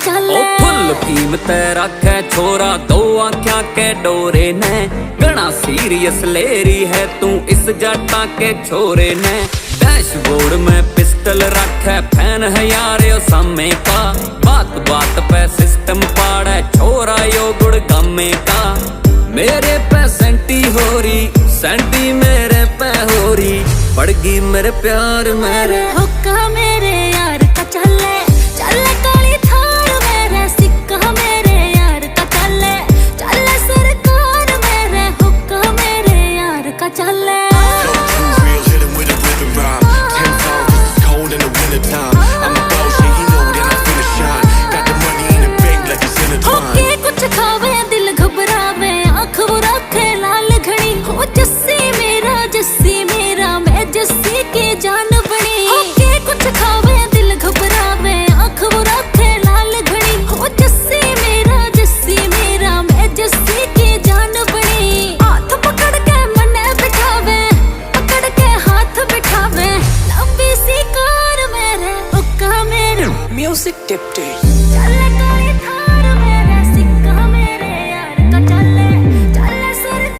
चले। ओ फुल कीमत रखे छोरा दो आँखा के डोरे ने, गणा सीरियस लेरी है तू इस जटा के छोरे ने। डैशबोर्ड में पिस्टल रखे फैन है यार यो सामे का, बात बात पे सिस्टम पाड़े छोरा यो गुड़ गमे का। मेरे पे सेंटी हो रही सेंटी मेरे पे हो रही, पड़गी मेरे प्यार मेरे हुक्का मेरे यार का चले चले, काली थार मेरे सिक्का मेरे यार का चले चले, सरकार मेरे हुक्का मेरे यार का चले। कुछ खावे दिल घबरावे आँख वो रखे लाल घड़ी, हो जस्सी मेरा मैं जस्सी के जान बनी। होके कुछ खावे दिल घबरावे आँख वो रखे लाल घड़ी, हो जस्सी मेरा मैं जस्सी के जान बनी। हाथ पकड़ के मने बिठावे पकड़ के हाथ बिठावे, लंबी सी कार मेरे हुक्का मेरे। Music tip tip.